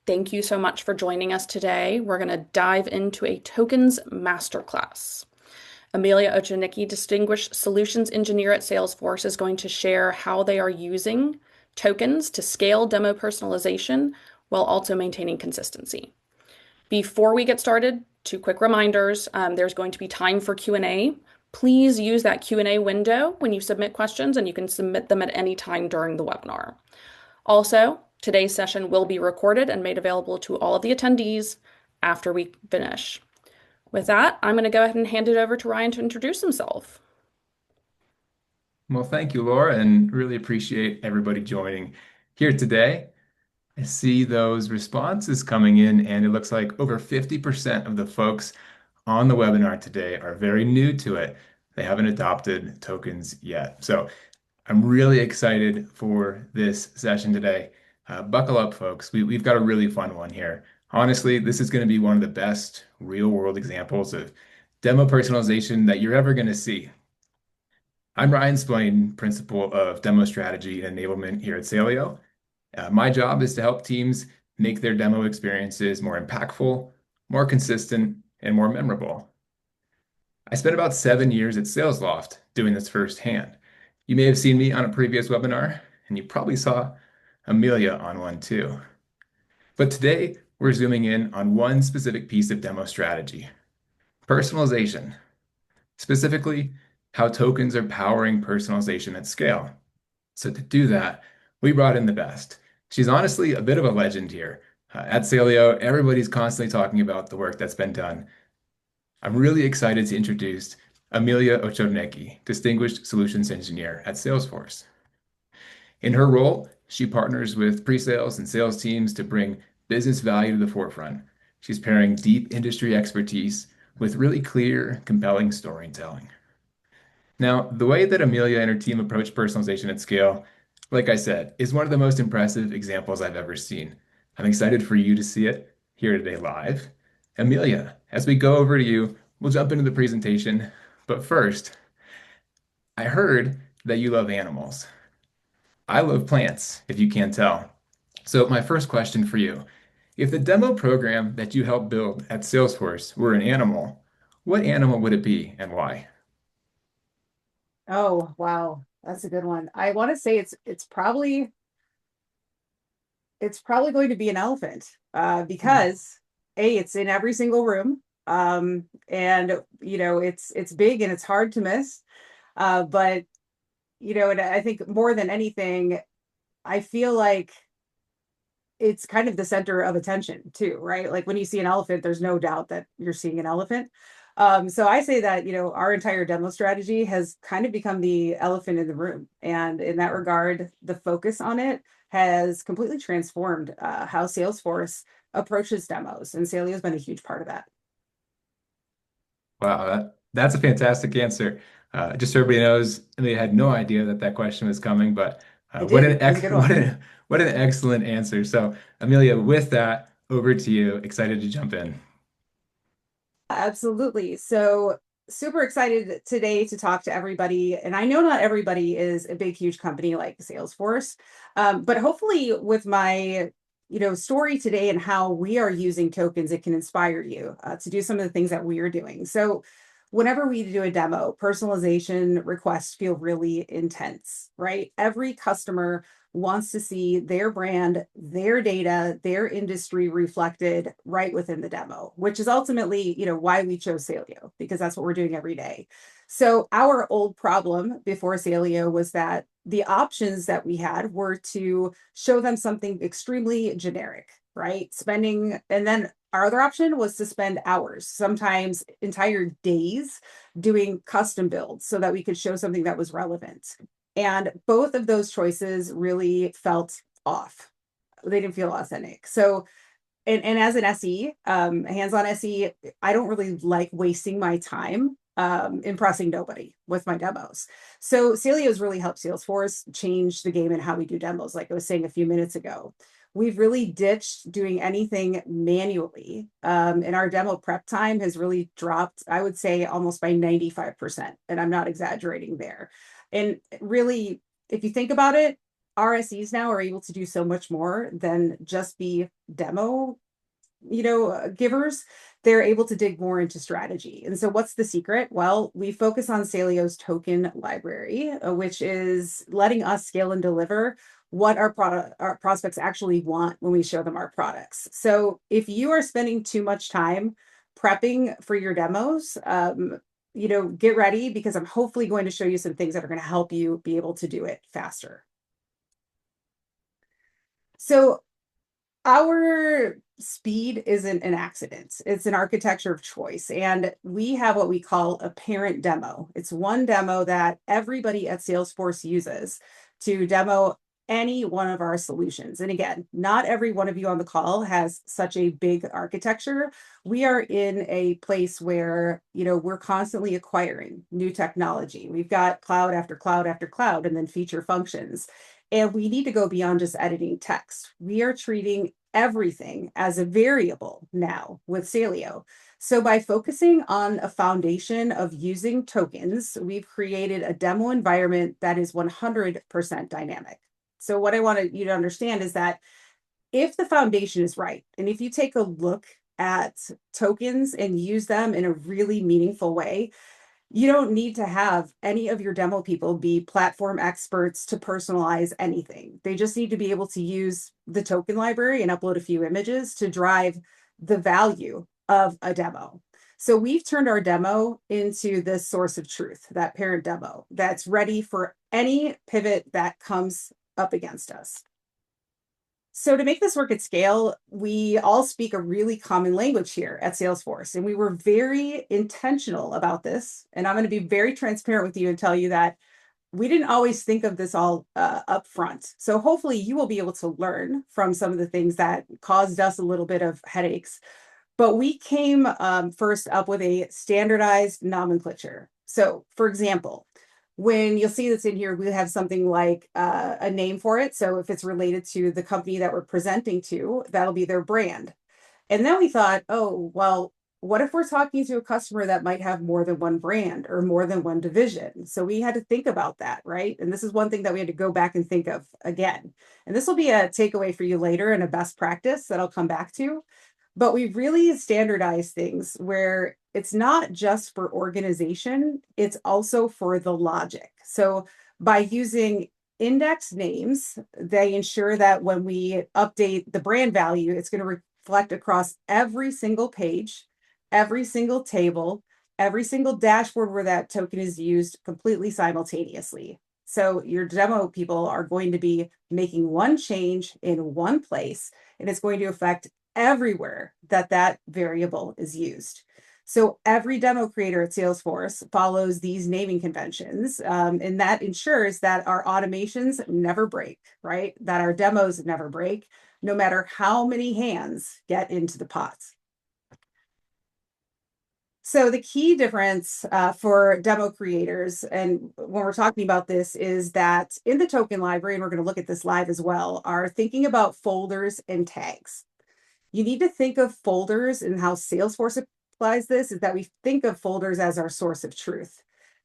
Thank you so much for joining us today. We're going to dive into a tokens masterclass. Amelia Ochodnicky, Distinguished Solutions Engineer at Salesforce, is going to share how they are using tokens to scale demo personalization while also maintaining consistency. Before we get started, two quick reminders. There's going to be time for Q&A. Please use that Q&A window when you submit questions, and you can submit them at any time during the webinar. Also, today's session will be recorded and made available to all of the attendees after we finish. With that, I'm going to go ahead and hand it over to Ryan to introduce himself. Well, thank you, Laura, and really appreciate everybody joining here today. I see those responses coming in, and it looks like over 50% of the folks on the webinar today are very new to it. They haven't adopted tokens yet. So I'm really excited for this session today. Buckle up, folks. We've got a really fun one here. Honestly, this is going to be one of the best real-world examples of demo personalization that you're ever going to see. I'm Ryan Splain, Principal of Demo Strategy and Enablement here at Saleo. My job is to help teams make their demo experiences more impactful, more consistent, and more memorable. I spent about 7 years at SalesLoft doing this firsthand. You may have seen me on a previous webinar, and you probably saw Amelia on one too. But today, we're zooming in on one specific piece of demo strategy, personalization. Specifically, how tokens are powering personalization at scale. So to do that, we brought in the best. She's honestly a bit of a legend here. At Saleo, everybody's constantly talking about the work that's been done. I'm really excited to introduce Amelia Ochodnicky, Distinguished Solutions Engineer at Salesforce. In her role, she partners with pre-sales and sales teams to bring business value to the forefront. She's pairing deep industry expertise with really clear, compelling storytelling. Now, the way that Amelia and her team approach personalization at scale, like I said, is one of the most impressive examples I've ever seen. I'm excited for you to see it here today live. Amelia, as we go over to you, we'll jump into the presentation. But first, I heard that you love animals. I love plants, if you can't tell. So my first question for you, if the demo program that you helped build at Salesforce were an animal, what animal would it be and why? Oh, wow. That's a good one. I want to say it's probably going to be an elephant, Hmm. because it's in every single room. And it's big and it's hard to miss. But and I think more than anything, I feel like it's kind of the center of attention too, right? Like when you see an elephant, there's no doubt that you're seeing an elephant. So I say that, our entire demo strategy has kind of become the elephant in the room. And in that regard, the focus on it has completely transformed how Salesforce approaches demos. And Salio has been a huge part of that. Wow, that's a fantastic answer. Just so everybody knows, they had no idea that that question was coming, but I did. It was a good one. what an excellent answer. So, Amelia, with that, over to you. Excited to jump in. Absolutely. So super excited today to talk to everybody. And I know not everybody is a big, huge company like Salesforce, but hopefully with my story today and how we are using tokens, it can inspire you to do some of the things that we are doing. So whenever we do a demo, personalization requests feel really intense, right? Every customer wants to see their brand, their data, their industry reflected right within the demo, which is ultimately, why we chose Salio, because that's what we're doing every day. So our old problem before Salio was that the options that we had were to show them something extremely generic, right? Spending, and then our other option was to spend hours, sometimes entire days, doing custom builds so that we could show something that was relevant. And both of those choices really felt off. They didn't feel authentic. So, and as an SE, hands-on SE, I don't really like wasting my time impressing nobody with my demos. So Salio's really helped Salesforce change the game in how we do demos, like I was saying a few minutes ago. We've really ditched doing anything manually. And our demo prep time has really dropped, I would say, almost by 95%. And I'm not exaggerating there. And really, if you think about it, RSEs now are able to do so much more than just be demo, givers. They're able to dig more into strategy. And so what's the secret? Well, we focus on Saleo's token library, which is letting us scale and deliver what our prospects actually want when we show them our products. So if you are spending too much time prepping for your demos, get ready, because I'm hopefully going to show you some things that are going to help you be able to do it faster. So our speed isn't an accident. It's an architecture of choice. And we have what we call a parent demo. It's one demo that everybody at Salesforce uses to demo any one of our solutions. And again, not every one of you on the call has such a big architecture. We are in a place where, we're constantly acquiring new technology. We've got cloud after cloud after cloud, and then feature functions. And we need to go beyond just editing text. We are treating everything as a variable now with Saleo. So by focusing on a foundation of using tokens, we've created a demo environment that is 100% dynamic. So what I want you to understand is that if the foundation is right, and if you take a look at tokens and use them in a really meaningful way, you don't need to have any of your demo people be platform experts to personalize anything. They just need to be able to use the token library and upload a few images to drive the value of a demo. So we've turned our demo into this source of truth, that parent demo that's ready for any pivot that comes up against us. So to make this work at scale, we all speak a really common language here at Salesforce, and we were very intentional about this. And I'm going to be very transparent with you and tell you that we didn't always think of this all up front. So hopefully you will be able to learn from some of the things that caused us a little bit of headaches. But we came first up with a standardized nomenclature. So for example, when you'll see this in here, we have something like a name for it. So if it's related to the company that we're presenting to, that'll be their brand. And then we thought, oh, well, what if we're talking to a customer that might have more than one brand or more than one division? So we had to think about that, right? And this is one thing that we had to go back and think of again. And this will be a takeaway for you later and a best practice that I'll come back to. But we really standardize things where it's not just for organization, it's also for the logic. So by using index names, they ensure that when we update the brand value, it's going to reflect across every single page, every single table, every single dashboard where that token is used completely simultaneously. So your demo people are going to be making one change in one place, and it's going to affect everywhere that variable is used. So every demo creator at Salesforce follows these naming conventions, and that ensures that our automations never break, right? That our demos never break, no matter how many hands get into the pots. So the key difference for demo creators, and when we're talking about this, is that in the token library, and we're going to look at this live as well, are thinking about folders and tags. You need to think of folders, and how Salesforce applies this is that we think of folders as our source of truth.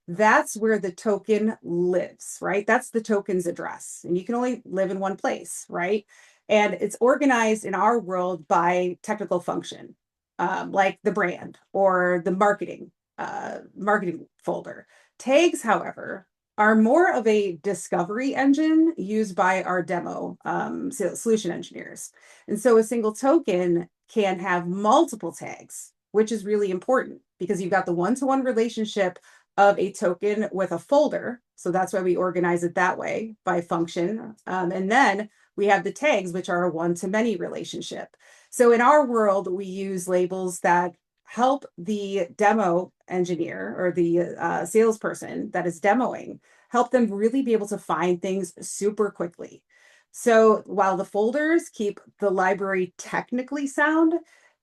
That's where the token lives, right? That's the token's address. And you can only live in one place, right? And it's organized in our world by technical function, like the brand or the marketing folder. Tags, however, are more of a discovery engine used by our demo solution engineers. And so a single token can have multiple tags, which is really important because you've got the one-to-one relationship of a token with a folder. So that's why we organize it that way by function. And then we have the tags, which are a one-to-many relationship. So in our world, we use labels that help the demo engineer or the salesperson that is demoing, help them really be able to find things super quickly. So while the folders keep the library technically sound,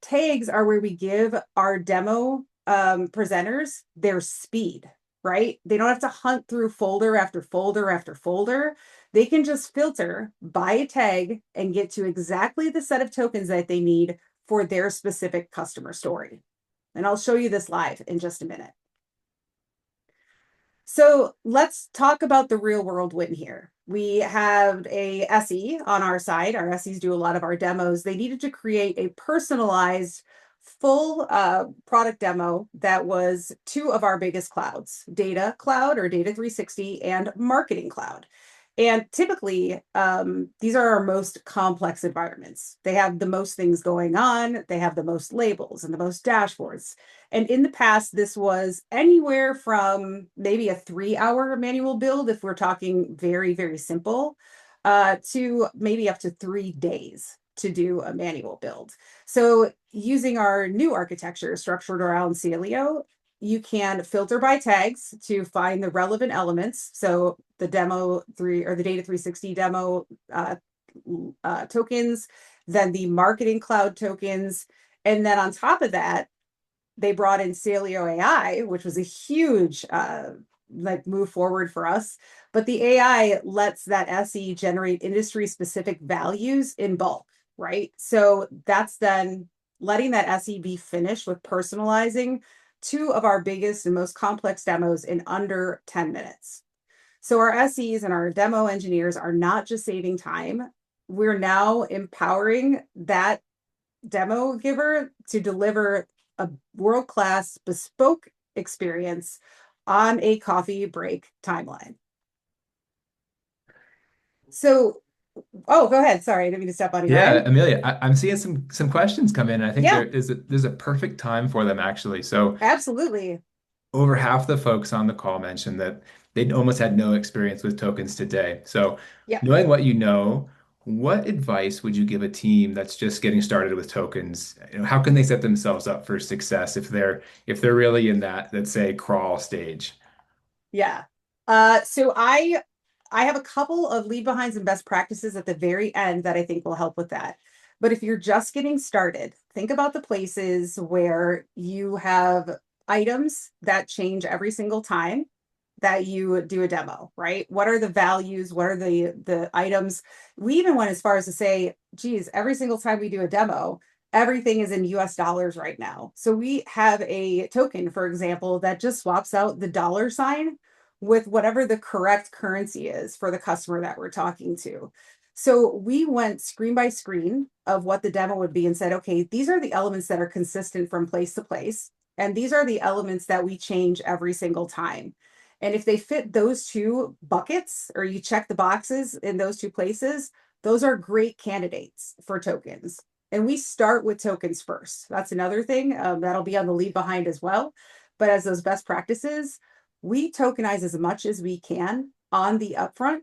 tags are where we give our demo presenters their speed, right? They don't have to hunt through folder after folder after folder. They can just filter by a tag and get to exactly the set of tokens that they need for their specific customer story. And I'll show you this live in just a minute. So let's talk about the real world win here. We have a SE on our side. Our SEs do a lot of our demos. They needed to create a personalized full product demo that was two of our biggest clouds, Data Cloud or Data 360 and Marketing Cloud. And typically, these are our most complex environments. They have the most things going on, they have the most labels and the most dashboards. And in the past, this was anywhere from maybe a 3 hour manual build, if we're talking very, very simple, to maybe up to 3 days to do a manual build. So using our new architecture structured around Saleo, you can filter by tags to find the relevant elements. So the demo three or the Data 360 demo tokens, then the marketing cloud tokens. And then on top of that, they brought in Saleo AI, which was a huge like move forward for us. But the AI lets that SE generate industry specific values in bulk, right? So that's then letting that SE be finished with personalizing two of our biggest and most complex demos in under 10 minutes. So our SEs and our demo engineers are not just saving time, we're now empowering that demo giver to deliver a world-class bespoke experience on a coffee break timeline. So, oh, go ahead. Sorry, I didn't mean to step on you, Yeah, Ryan. Amelia, I'm seeing some questions come in. And I think Yeah, there's a perfect time for them actually. So absolutely. over half the folks on the call mentioned that they almost had no experience with tokens today. So Yeah. knowing what you know, what advice would you give a team that's just getting started with tokens? How can they set themselves up for success if they're really in that, let's say, crawl stage? Yeah. So I have a couple of leave behinds and best practices at the very end that I think will help with that. But if you're just getting started, think about the places where you have items that change every single time that you do a demo, right? What are the values? What are the items? We even went as far as to say, geez, every single time we do a demo, everything is in US dollars right now. So we have a token, for example, that just swaps out the dollar sign with whatever the correct currency is for the customer that we're talking to. So we went screen by screen of what the demo would be and said, okay, these are the elements that are consistent from place to place. And these are the elements that we change every single time. And if they fit those two buckets, or you check the boxes in those two places, those are great candidates for tokens. And we start with tokens first. That's another thing that'll be on the leave behind as well. But as those best practices, we tokenize as much as we can on the upfront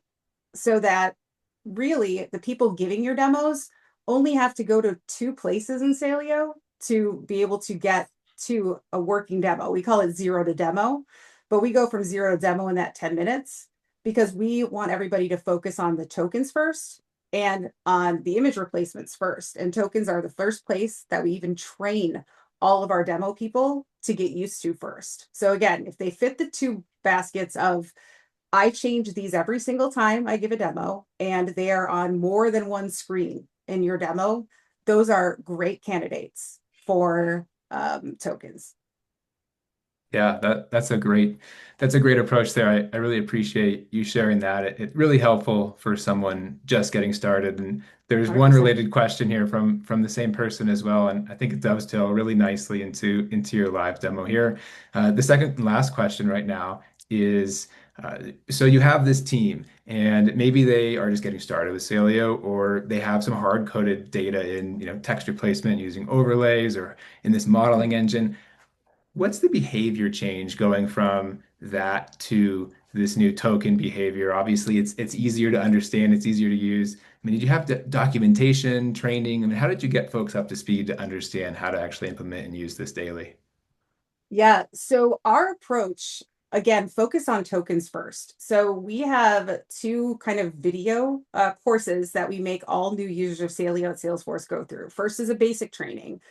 so that really the people giving your demos only have to go to two places in Saleo to be able to get to a working demo. We call it zero to demo, but we go from zero to demo in that 10 minutes because we want everybody to focus on the tokens first and on the image replacements first. And tokens are the first place that we even train all of our demo people to get used to first. So again, if they fit the two baskets of I change these every single time I give a demo, and they are on more than one screen in your demo, those are great candidates for tokens. Yeah, that's a great approach there. I really appreciate you sharing that. It's really helpful for someone just getting started. And there's one 100%. related question here from the same person as well, and I think it dovetail really nicely into your live demo here. The second and last question right now is so you have this team, and maybe they are just getting started with Saleo, or they have some hard-coded data in text replacement using overlays or in this modeling engine. What's the behavior change going from that to this new token behavior? Obviously, it's easier to understand, it's easier to use. I mean, did you have documentation, training? I mean, how did you get folks up to speed to understand how to actually implement and use this daily? Yeah. So our approach, again, focus on tokens first. So we have two kind of video courses that we make all new users of Saleo at Salesforce go through. First is a basic training.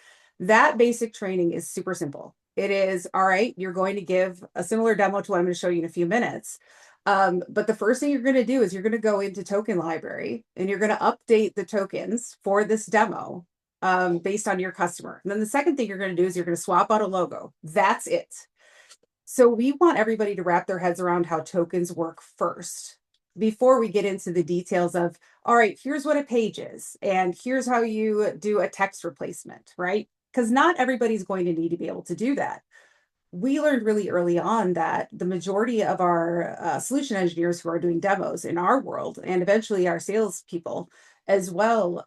That basic training is super simple. It is, all right, you're going to give a similar demo to what I'm going to show you in a few minutes. But the first thing you're going to do is you're going to go into token library and you're going to update the tokens for this demo based on your customer. And then the second thing you're going to do is you're going to swap out a logo. That's it. So we want everybody to wrap their heads around how tokens work first before we get into the details of, all right, here's what a page is, and here's how you do a text replacement, right? Because not everybody's going to need to be able to do that. We learned really early on that the majority of our solution engineers who are doing demos in our world, and eventually our salespeople as well,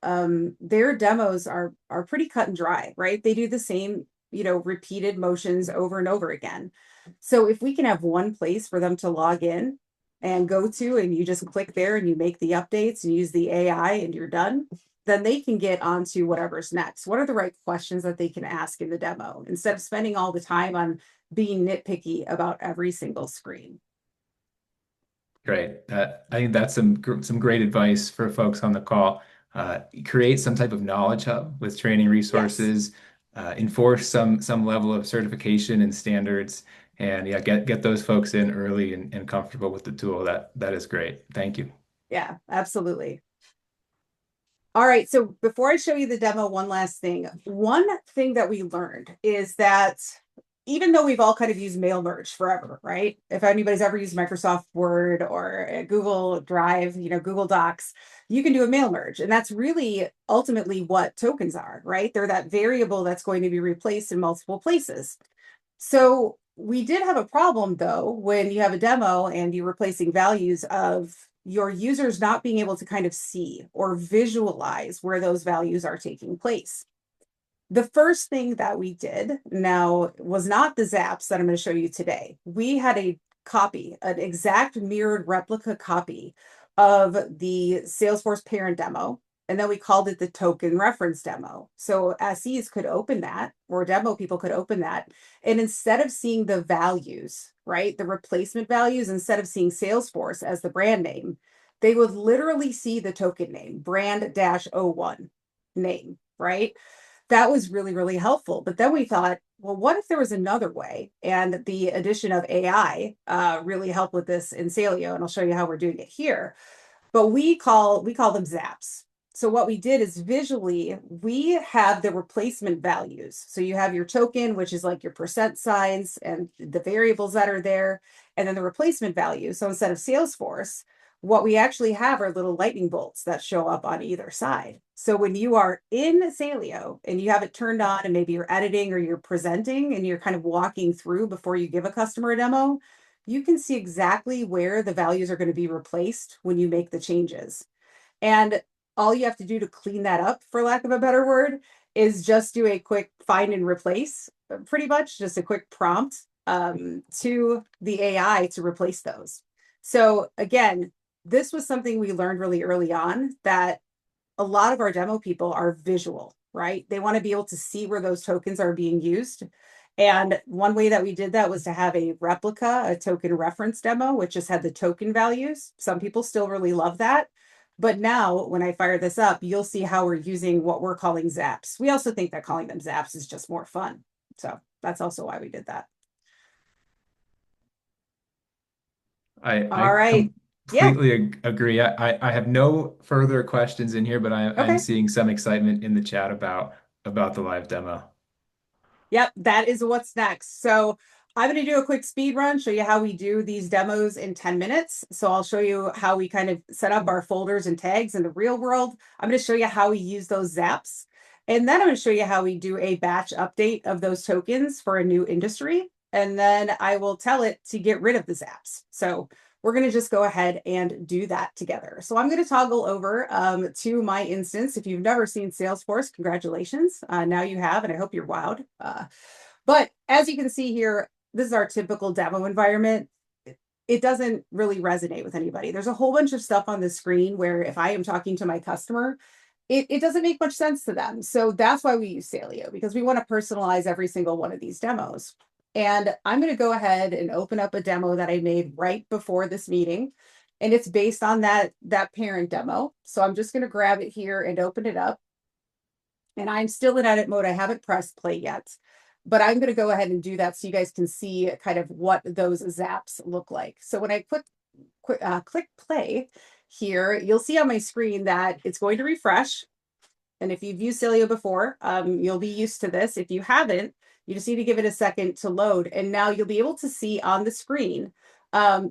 their demos are pretty cut and dry, right? They do the same, repeated motions over and over again. So if we can have one place for them to log in and go to, and you just click there and you make the updates and use the AI and you're done, then they can get onto whatever's next. What are the right questions that they can ask in the demo instead of spending all the time on being nitpicky about every single screen? Great. I think that's some great advice for folks on the call. Create some type of knowledge hub with training Yes. resources, enforce some level of certification and standards, and yeah, get those folks in early and comfortable with the tool. That is great. Thank you. Yeah, absolutely. All right, so before I show you the demo, one last thing. One thing that we learned is that even though we've all kind of used mail merge forever, right? If anybody's ever used Microsoft Word or Google Drive, Google Docs, you can do a mail merge. And that's really ultimately what tokens are, right? They're that variable that's going to be replaced in multiple places. So we did have a problem though, when you have a demo and you're replacing values of your users not being able to kind of see or visualize where those values are taking place. The first thing that we did now was not the zaps that I'm going to show you today. We had a copy, an exact mirrored replica copy of the Salesforce parent demo. And then we called it the token reference demo. So SEs could open that, or demo people could open that. And instead of seeing the values, right, the replacement values, instead of seeing Salesforce as the brand name, they would literally see the token name, brand-01 name, right? That was really, really helpful. But then we thought, well, what if there was another way? And the addition of AI really helped with this in Saleo, and I'll show you how we're doing it here. But we call them zaps. So what we did is visually, we have the replacement values. So you have your token, which is like your percent signs and the variables that are there, and then the replacement value. So instead of Salesforce, what we actually have are little lightning bolts that show up on either side. So when you are in Saleo and you have it turned on and maybe you're editing or you're presenting and you're kind of walking through before you give a customer a demo, you can see exactly where the values are going to be replaced when you make the changes. And all you have to do to clean that up, for lack of a better word, is just do a quick find and replace, pretty much just a quick prompt to the AI to replace those. So again, this was something we learned really early on, that a lot of our demo people are visual, right? They want to be able to see where those tokens are being used. And one way that we did that was to have a replica, a token reference demo, which just had the token values. Some people still really love that. But now when I fire this up, you'll see how we're using what we're calling zaps. We also think that calling them zaps is just more fun. So that's also why we did that. All I right. Yeah. completely agree. I have no further questions in here, but I'm Okay. seeing some excitement in the chat about the live demo. Yep, that is what's next. So I'm going to do a quick speed run, show you how we do these demos in 10 minutes. So I'll show you how we kind of set up our folders and tags in the real world. I'm going to show you how we use those zaps. And then I'm going to show you how we do a batch update of those tokens for a new industry. And then I will tell it to get rid of the zaps. So we're going to just go ahead and do that together. So I'm going to toggle over to my instance. If you've never seen Salesforce, congratulations. Now you have, and I hope you're wowed. But as you can see here, this is our typical demo environment. It doesn't really resonate with anybody. There's a whole bunch of stuff on the screen where if I am talking to my customer, it doesn't make much sense to them. So that's why we use Saleo, because we want to personalize every single one of these demos. And I'm going to go ahead and open up a demo that I made right before this meeting. And it's based on that parent demo. So I'm just going to grab it here and open it up. And I'm still in edit mode. I haven't pressed play yet, but I'm going to go ahead and do that so you guys can see kind of what those zaps look like. So when I click play here, you'll see on my screen that it's going to refresh. And if you've used Saleo before, you'll be used to this. If you haven't, you just need to give it a second to load. And now you'll be able to see on the screen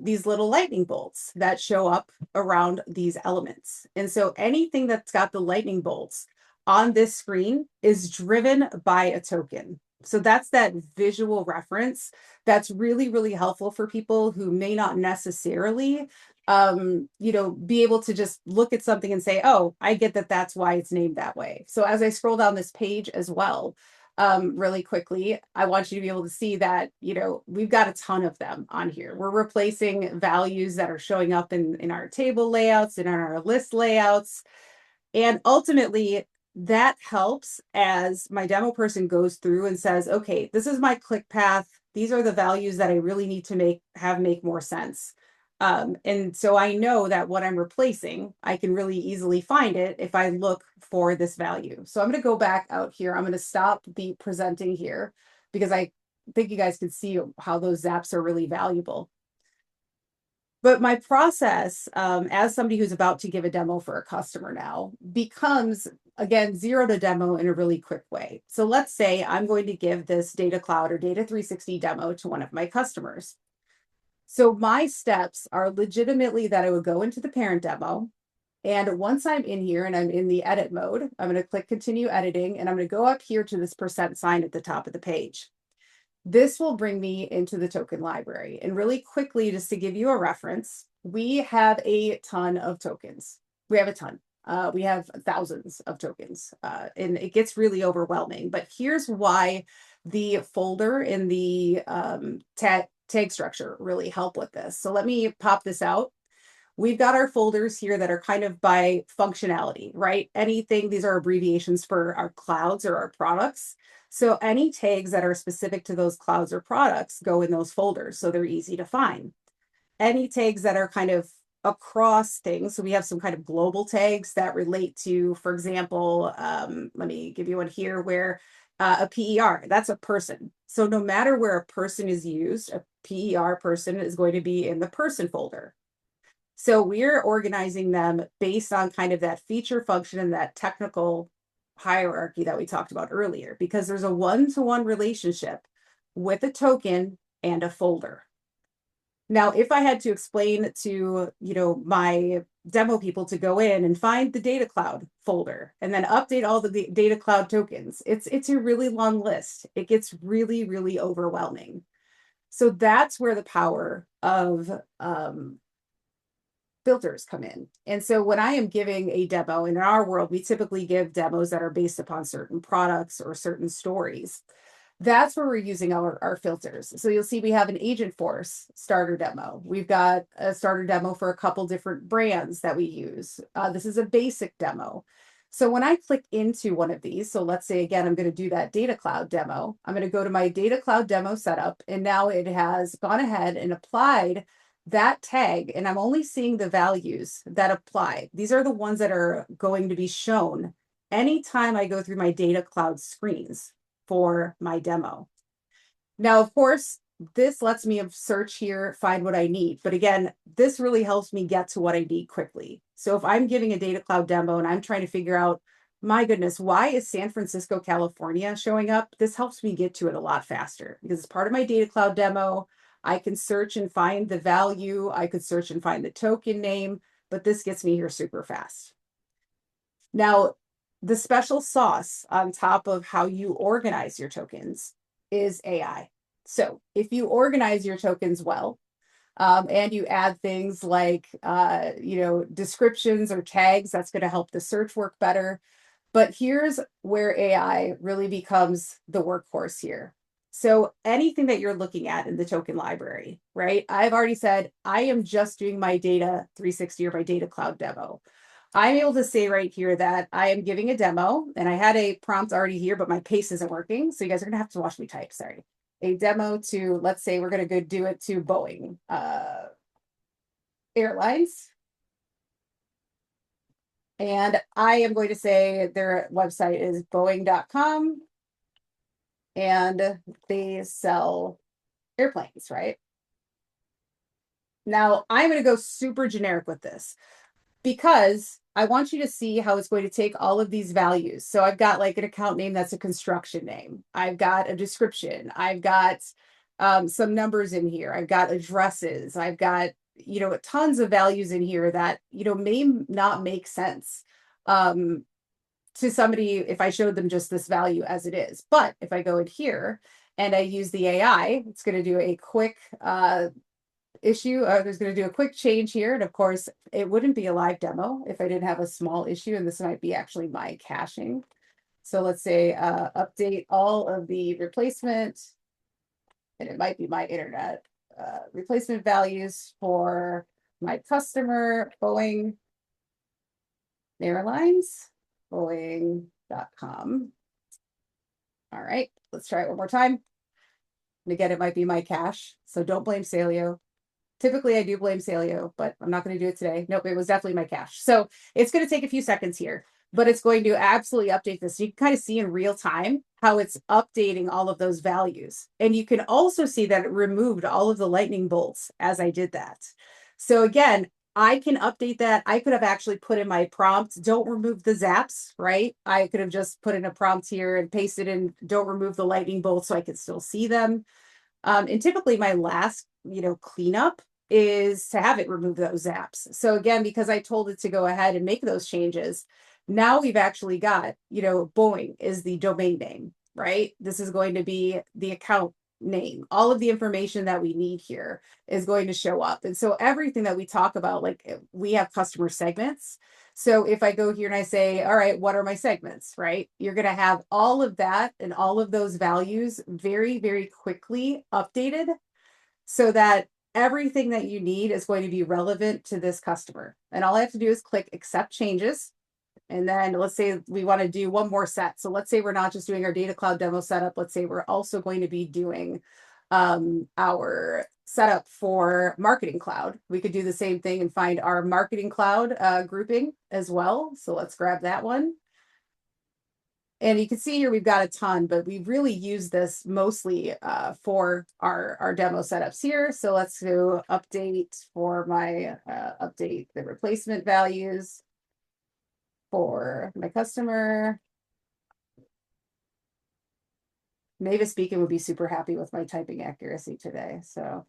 these little lightning bolts that show up around these elements. And so anything that's got the lightning bolts on this screen is driven by a token. So that's that visual reference that's really, really helpful for people who may not necessarily be able to just look at something and say, oh, I get that that's why it's named that way. So as I scroll down this page as well, really quickly, I want you to be able to see that, we've got a ton of them on here. We're replacing values that are showing up in our table layouts and in our list layouts. And ultimately, that helps as my demo person goes through and says, okay, this is my click path. These are the values that I really need to make more sense. And so I know that what I'm replacing, I can really easily find it if I look for this value. So I'm going to go back out here. I'm going to stop the presenting here because I think you guys can see how those zaps are really valuable. But my process, as somebody who's about to give a demo for a customer now, becomes, again, zero to demo in a really quick way. So let's say I'm going to give this Data Cloud or Data 360 demo to one of my customers. So my steps are legitimately that I would go into the parent demo. And once I'm in here and I'm in the edit mode, I'm going to click continue editing, and I'm going to go up here to this % sign at the top of the page. This will bring me into the token library. And really quickly, just to give you a reference, we have a ton of tokens. We have a ton. We have thousands of tokens, and it gets really overwhelming. But here's why the folder in the tag structure really help with this. So let me pop this out. We've got our folders here that are kind of by functionality, right? Anything, these are abbreviations for our clouds or our products. So any tags that are specific to those clouds or products go in those folders, so they're easy to find. Any tags that are kind of across things, so we have some kind of global tags that relate to, for example, let me give you one here where a PER, that's a person. So no matter where a person is used, a PER person is going to be in the person folder. So we're organizing them based on kind of that feature function and that technical hierarchy that we talked about earlier, because there's a one-to-one relationship with a token and a folder. Now, if I had to explain to, my demo people to go in and find the Data Cloud folder and then update all the Data Cloud tokens, it's a really long list. It gets really, really overwhelming. So that's where the power of filters come in. And so when I am giving a demo, in our world, we typically give demos that are based upon certain products or certain stories. That's where we're using our filters. So you'll see we have an Agentforce starter demo. We've got a starter demo for a couple different brands that we use. This is a basic demo. So when I click into one of these, so let's say, again, I'm going to do that Data Cloud demo. I'm going to go to my Data Cloud demo setup, and now it has gone ahead and applied that tag, and I'm only seeing the values that apply. These are the ones that are going to be shown anytime I go through my Data Cloud screens for my demo. Now, of course, this lets me search here, find what I need. But again, this really helps me get to what I need quickly. So if I'm giving a Data Cloud demo and I'm trying to figure out, my goodness, why is San Francisco, California showing up? This helps me get to it a lot faster because it's part of my Data Cloud demo. I can search and find the value. I could search and find the token name, but this gets me here super fast. Now, the special sauce on top of how you organize your tokens is AI. So if you organize your tokens well, and you add things like, descriptions or tags, that's going to help the search work better. But here's where AI really becomes the workhorse here. So anything that you're looking at in the token library, right? I've already said, I am just doing my Data 360 or my Data Cloud demo. I'm able to say right here that I am giving a demo, and I had a prompt already here, but my paste isn't working. So you guys are gonna have to watch me type, sorry. A demo to, let's say we're gonna go do it to Boeing Airlines. And I am going to say their website is boeing.com. And they sell airplanes, right? Now, I'm going to go super generic with this because I want you to see how it's going to take all of these values. So I've got like an account name that's a construction name. I've got a description. I've got some numbers in here. I've got addresses. I've got, tons of values in here that, may not make sense to somebody if I showed them just this value as it is. But if I go in here and I use the AI, it's going to do a quick there's going to do a quick change here. And of course, it wouldn't be a live demo if I didn't have a small issue. And this might be actually my caching. So let's say update all of the replacement, and it might be my internet replacement values for my customer, Boeing Airlines, Boeing.com. All right, let's try it one more time. And again, it might be my cache. So don't blame Saleo. Typically, I do blame Saleo, but I'm not going to do it today. Nope, it was definitely my cache. So it's going to take a few seconds here, but it's going to absolutely update this. You can kind of see in real time how it's updating all of those values. And you can also see that it removed all of the lightning bolts as I did that. So again, I can update that. I could have actually put in my prompt, don't remove the zaps, right? I could have just put in a prompt here and pasted in, don't remove the lightning bolts so I could still see them. And typically my last, cleanup is to have it remove those apps. So again, because I told it to go ahead and make those changes, now we've actually got, Boeing is the domain name, right? This is going to be the account name. All of the information that we need here is going to show up. And so everything that we talk about, like we have customer segments. So if I go here and I say, all right, what are my segments, right? You're going to have all of that and all of those values very, very quickly updated so that everything that you need is going to be relevant to this customer. And all I have to do is click accept changes. And then let's say we want to do one more set. So let's say we're not just doing our data cloud demo setup. Let's say we're also going to be doing our setup for marketing cloud. We could do the same thing and find our marketing cloud grouping as well. So let's grab that one. And you can see here we've got a ton, but we really use this mostly for our demo setups here. So let's do update for my update the replacement values for my customer. Mavis Beacon would be super happy with my typing accuracy today. So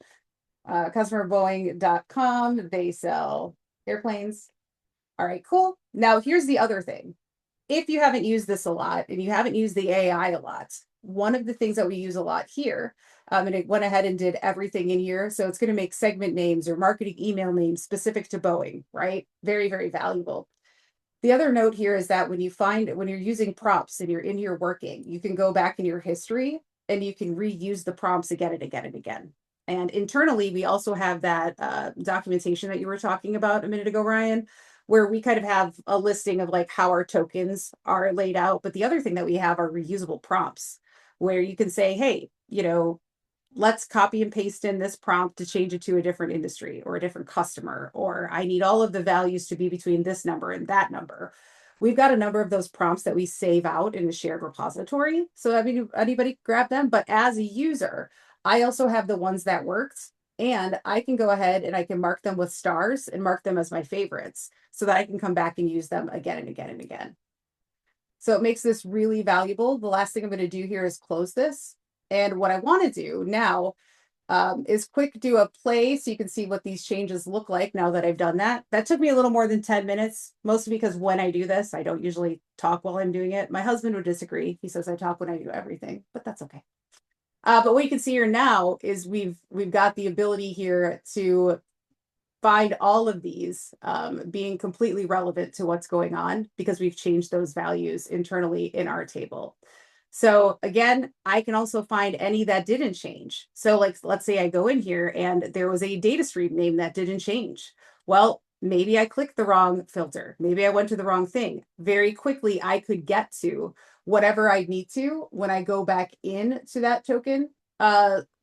customer Boeing.com, they sell airplanes. All right, cool. Now here's the other thing. If you haven't used this a lot and you haven't used the AI a lot, one of the things that we use a lot here, and it went ahead and did everything in here. So it's going to make segment names or marketing email names specific to Boeing, right? Very, very valuable. The other note here is that when you're using prompts and you're in here working, you can go back in your history and you can reuse the prompts again and again and again. And internally, we also have that documentation that you were talking about a minute ago, Ryan, where we kind of have a listing of like how our tokens are laid out. But the other thing that we have are reusable prompts where you can say, hey, let's copy and paste in this prompt to change it to a different industry or a different customer, or I need all of the values to be between this number and that number. We've got a number of those prompts that we save out in a shared repository. So I mean, anybody grab them, but as a user, I also have the ones that worked and I can go ahead and I can mark them with stars and mark them as my favorites so that I can come back and use them again and again and again. So it makes this really valuable. The last thing I'm going to do here is close this. And what I want to do now is quick do a play so you can see what these changes look like now that I've done that. That took me a little more than 10 minutes, mostly because when I do this, I don't usually talk while I'm doing it. My husband would disagree. He says I talk when I do everything, but that's okay. But what you can see here now is we've got the ability here to find all of these being completely relevant to what's going on because we've changed those values internally in our table. So again, I can also find any that didn't change. So like, let's say I go in here and there was a data stream name that didn't change. Well, maybe I clicked the wrong filter. Maybe I went to the wrong thing. Very quickly, I could get to whatever I need to when I go back into that token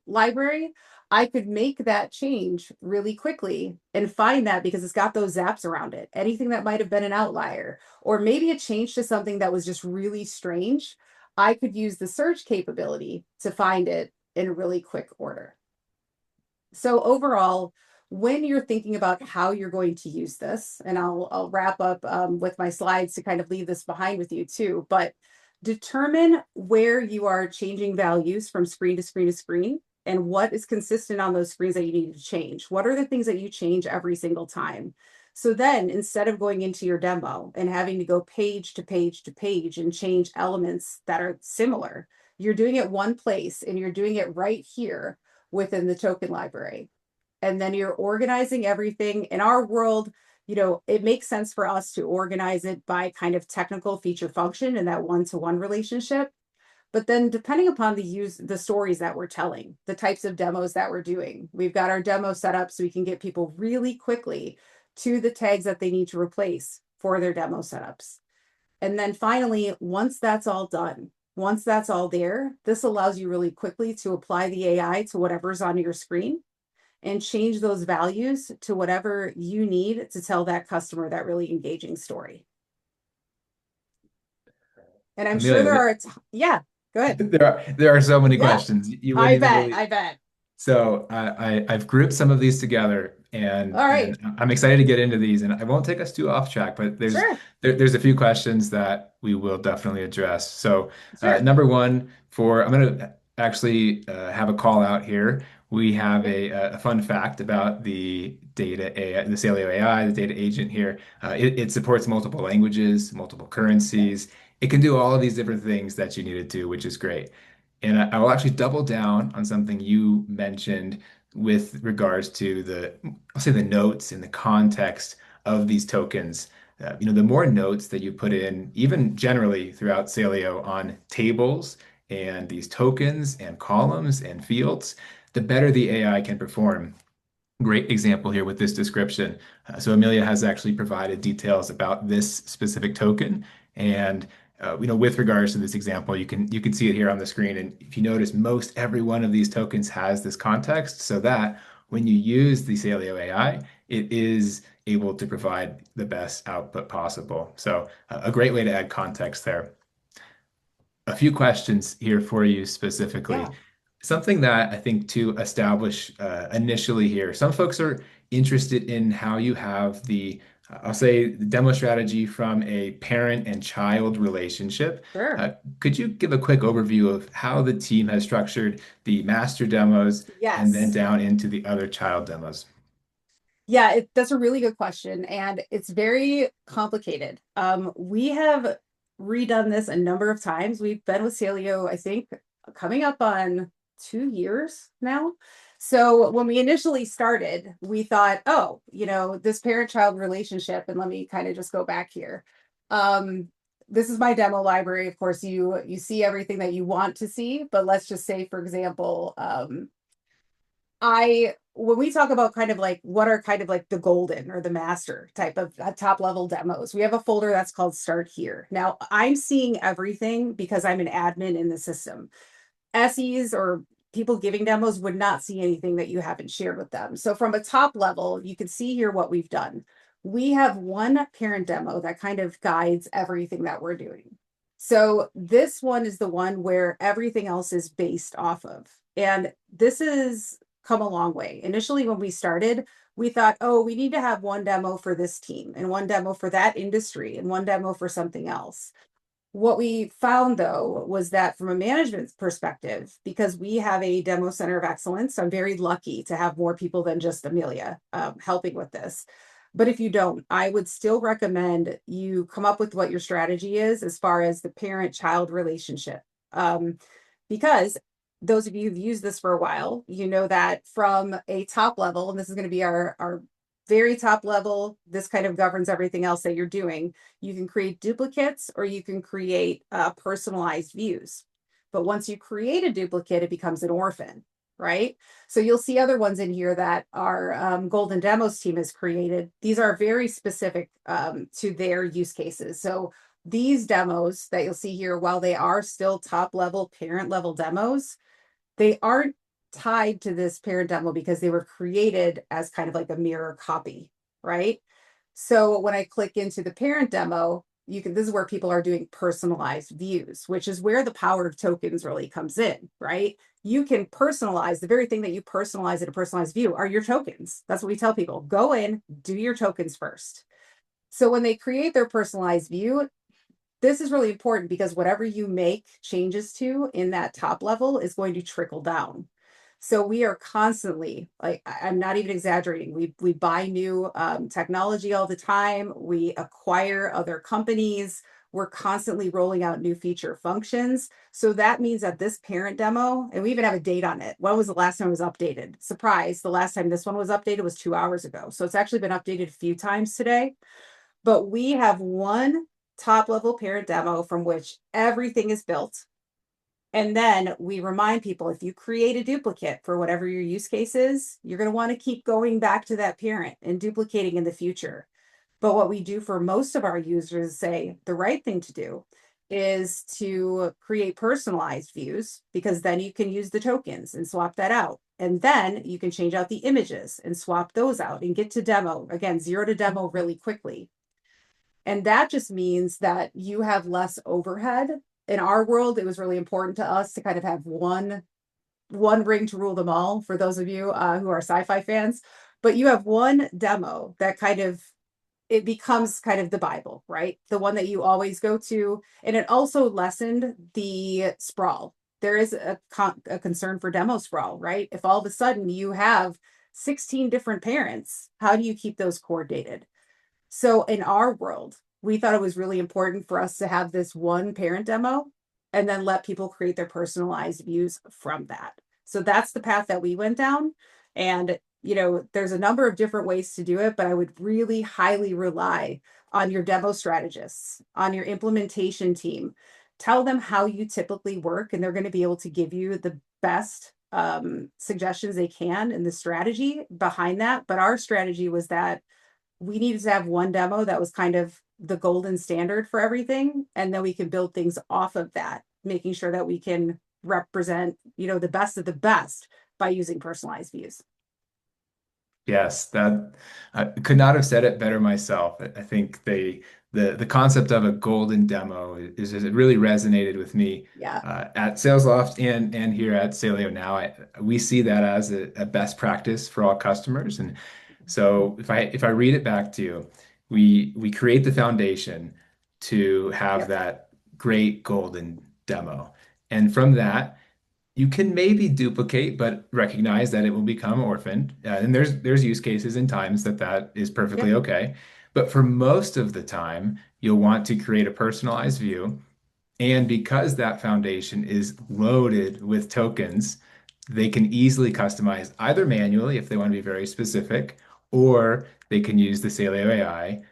library. I could make that change really quickly and find that because it's got those zaps around it. Anything that might have been an outlier, or maybe it changed to something that was just really strange. I could use the search capability to find it in really quick order. So overall, when you're thinking about how you're going to use this, and I'll wrap up with my slides to kind of leave this behind with you too, but determine where you are changing values from screen to screen to screen and what is consistent on those screens that you need to change. What are the things that you change every single time? So then instead of going into your demo and having to go page to page to page and change elements that are similar, you're doing it one place and you're doing it right here within the token library. And then you're organizing everything. In our world, it makes sense for us to organize it by kind of technical feature function and that one-to-one relationship. But then depending upon the stories that we're telling, the types of demos that we're doing, we've got our demo set up so we can get people really quickly to the tags that they need to replace for their demo setups. And then finally, once that's all done, once that's all there, this allows you really quickly to apply the AI to whatever's on your screen and change those values to whatever you need to tell that customer that really engaging story. And I'm sure there Amelia, are, yeah, go ahead. there are so many Yeah, questions. You wouldn't I even bet, believe. I bet. So I've grouped some of these together, All and right, I'm excited to get into these. And I won't take us too off track, but sure, there's a few questions that we will definitely address. So sure. number one, I'm going to actually have a call out here. We have Okay, a fun fact about the data AI, the Saleo AI, the data agent here. It supports multiple languages, multiple okay, currencies. It can do all of these different things that you need to do, which is great. And I will actually double down on something you mentioned with regards to I'll say the notes and the context of these tokens. The more notes that you put in, even generally throughout Saleo on tables and these tokens and columns and fields, the better the AI can perform. Great example here with this description. So Amelia has actually provided details about this specific token, and with regards to this example, you can see it here on the screen. And if you notice, most every one of these tokens has this context, so that when you use the Saleo AI, it is able to provide the best output possible. So a great way to add context there. A few questions here for you specifically. yeah, Something that I think to establish initially here, some folks are interested in how you have I'll say, the demo strategy from a parent and child relationship. sure. Could you give a quick overview of how the team has structured the master demos and then Yes. down into the other child demos? Yeah, that's a really good question, and it's very complicated. We have redone this a number of times. We've been with Saleo, I think, coming up on 2 years now. So when we initially started, we thought, oh, this parent-child relationship, and let me kind of just go back here. Um, this is my demo library. Of course, you see everything that you want to see, but let's just say, for example, when we talk about kind of like what are kind of like the golden or the master type of top level demos, we have a folder that's called Start Here. Now I'm seeing everything because I'm an admin in the system. SEs or people giving demos would not see anything that you haven't shared with them. So from a top level, you can see here what we've done. We have one parent demo that kind of guides everything that we're doing. So this one is the one where everything else is based off of. And this has come a long way. Initially, when we started, we thought, oh, we need to have one demo for this team and one demo for that industry and one demo for something else. What we found though was that from a management perspective, because we have a demo center of excellence, I'm very lucky to have more people than just Amelia helping with this. But if you don't, I would still recommend you come up with what your strategy is as far as the parent-child relationship. Because those of you who've used this for a while, you know that from a top level, and this is going to be our very top level, this kind of governs everything else that you're doing. You can create duplicates or you can create personalized views. But once you create a duplicate, it becomes an orphan, right? So you'll see other ones in here that our Golden Demos team has created. These are very specific to their use cases. So these demos that you'll see here, while they are still top level, parent level demos, they aren't tied to this parent demo because they were created as kind of like a mirror copy, right? So when I click into the parent demo, this is where people are doing personalized views, which is where the power of tokens really comes in, right? You can personalize the very thing that you personalize in a personalized view are your tokens. That's what we tell people. Go in, do your tokens first. So when they create their personalized view, this is really important because whatever you make changes to in that top level is going to trickle down. So we are constantly, like, I'm not even exaggerating. We buy new technology all the time. We acquire other companies. We're constantly rolling out new feature functions. So that means that this parent demo, and we even have a date on it. When was the last time it was updated? Surprise, the last time this one was updated was 2 hours ago. So it's actually been updated a few times today. But we have one top level parent demo from which everything is built. And then we remind people, if you create a duplicate for whatever your use case is, you're going to want to keep going back to that parent and duplicating in the future. But what we do for most of our users say the right thing to do is to create personalized views, because then you can use the tokens and swap that out. And then you can change out the images and swap those out and get to demo, again, 0 to demo really quickly. And that just means that you have less overhead. In our world, it was really important to us to kind of have one ring to rule them all, for those of you who are sci-fi fans. But you have one demo that kind of, it becomes kind of the Bible, right? The one that you always go to. And it also lessened the sprawl. There is a concern for demo sprawl, right? If all of a sudden you have 16 different parents, how do you keep those coordinated? So in our world, we thought it was really important for us to have this one parent demo and then let people create their personalized views from that. So that's the path that we went down. And, there's a number of different ways to do it, but I would really highly rely on your demo strategists, on your implementation team. Tell them how you typically work, and they're going to be able to give you the best suggestions they can in the strategy behind that. But our strategy was that we needed to have one demo that was kind of the golden standard for everything. And then we can build things off of that, making sure that we can represent, the best of the best by using personalized views. Yes, that I could not have said it better myself. I think the concept of a golden demo is it really resonated with me Yeah. at SalesLoft and here at Saleo now. We see that as a best practice for all customers. And so if I read it back to you, we create the foundation to have Yep. that great golden demo. And from that, you can maybe duplicate, but recognize that it will become orphaned. And there's use cases and times that is perfectly Yep. okay. But for most of the time, you'll want to create a personalized view. And because that foundation is loaded with tokens, they can easily customize either manually if they want to be very specific, or they can use the Saleo AI.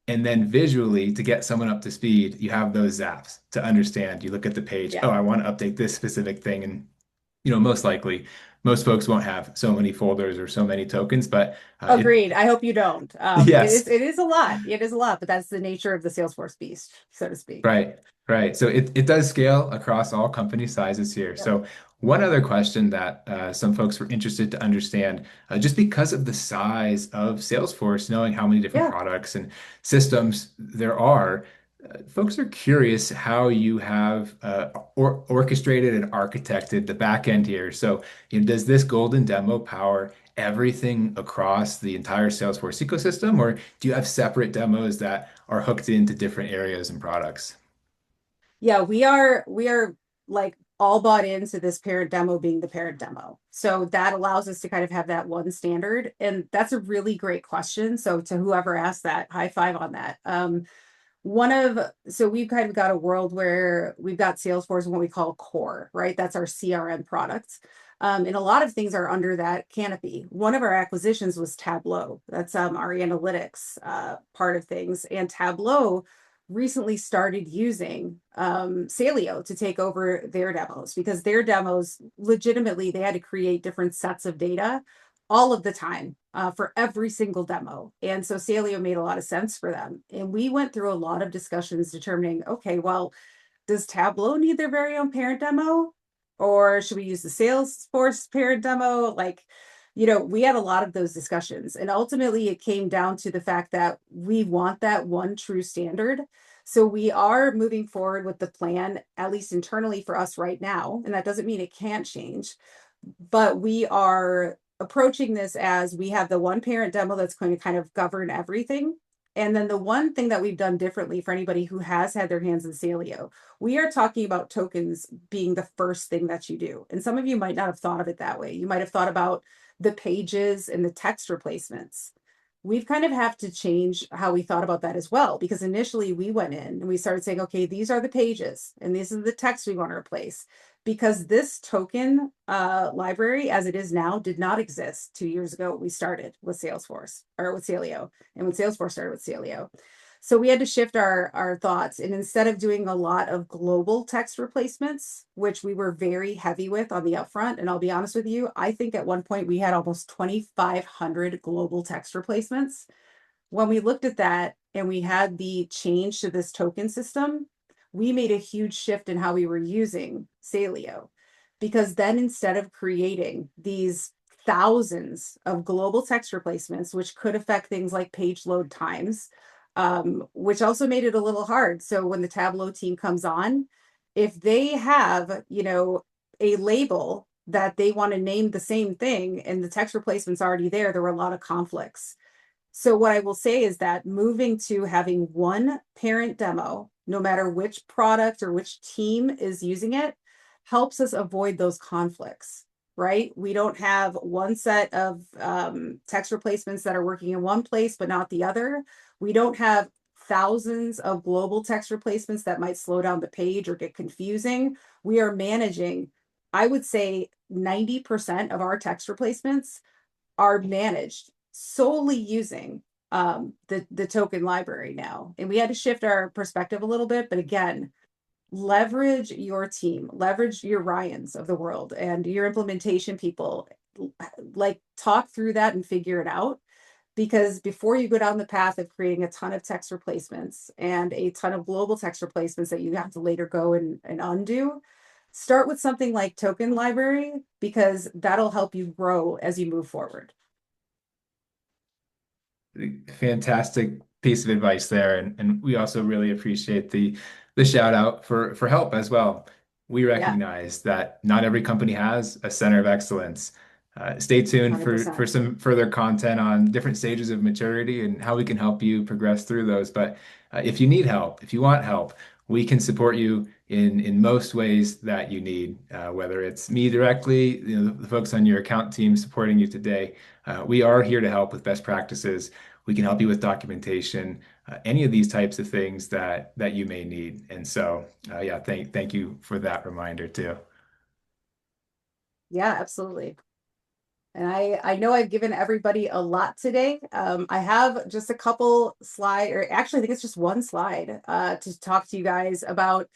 And then visually, to get someone up to speed, you have those zaps to understand. You look at the page, Yeah. oh, I want to update this specific thing. And most likely, most folks won't have so many folders or so many tokens, but Agreed. I hope you don't. It is yes, it is a lot. It is a lot, but that's the nature of the Salesforce beast, so to speak. right, right. So it does scale across all company sizes here. Yep. So one other question that some folks were interested to understand, just because of the size of Salesforce, knowing how many different Yeah. products and systems there are, folks are curious how you have orchestrated and architected the back end here. So, does this golden demo power everything across the entire Salesforce ecosystem, or do you have separate demos that are hooked into different areas and products? Yeah, we are like all bought into this parent demo being the parent demo. So that allows us to kind of have that one standard. And that's a really great question. So to whoever asked that, high five on that. So we've kind of got a world where we've got Salesforce and what we call core, right? That's our CRM products. And a lot of things are under that canopy. One of our acquisitions was Tableau. That's our analytics part of things. And Tableau recently started using Saleo to take over their demos, because their demos legitimately, they had to create different sets of data all of the time for every single demo. And so Saleo made a lot of sense for them. And we went through a lot of discussions determining, okay, well, does Tableau need their very own parent demo? Or should we use the Salesforce parent demo? Like, we had a lot of those discussions. And ultimately, it came down to the fact that we want that one true standard. So we are moving forward with the plan, at least internally for us right now. And that doesn't mean it can't change, but we are approaching this as we have the one parent demo that's going to kind of govern everything. And then the one thing that we've done differently for anybody who has had their hands in Saleo, we are talking about tokens being the first thing that you do. And some of you might not have thought of it that way. You might have thought about the pages and the text replacements. We've kind of have to change how we thought about that as well, because initially we went in and we started saying, okay, these are the pages and this is the text we want to replace, because this token library as it is now did not exist 2 years ago. We started with Salesforce or with Saleo, and when Salesforce started with Saleo. So we had to shift our thoughts. And instead of doing a lot of global text replacements, which we were very heavy with on the upfront, and I'll be honest with you, I think at one point we had almost 2,500 global text replacements. When we looked at that and we had the change to this token system, we made a huge shift in how we were using Saleo. Because then instead of creating these thousands of global text replacements, which could affect things like page load times, which also made it a little hard. So when the Tableau team comes on, if they have, a label that they want to name the same thing and the text replacement's already there were a lot of conflicts. So what I will say is that moving to having one parent demo, no matter which product or which team is using it, helps us avoid those conflicts, right? We don't have one set of text replacements that are working in one place, but not the other. We don't have thousands of global text replacements that might slow down the page or get confusing. We are managing, I would say 90% of our text replacements are managed solely using the token library now. And we had to shift our perspective a little bit, but again, leverage your team, leverage your Ryans of the world and your implementation people, like talk through that and figure it out. Because before you go down the path of creating a ton of text replacements and a ton of global text replacements that you have to later go and undo, start with something like token library, because that'll help you grow as you move forward. Fantastic piece of advice there, and we also really appreciate the shout out for help as well. We Yeah, recognize that not every company has a center of excellence. Stay tuned for 100%. some further content on different stages of maturity and how we can help you progress through those. But if you need help, if you want help, we can support you in most ways that you need. Whether it's me directly, the folks on your account team supporting you today. We are here to help with best practices. We can help you with documentation, any of these types of things that you may need. And so, yeah, thank you for that reminder too. Yeah, absolutely. And I know I've given everybody a lot today. I have just a couple slide, or actually I think it's just one slide to talk to you guys about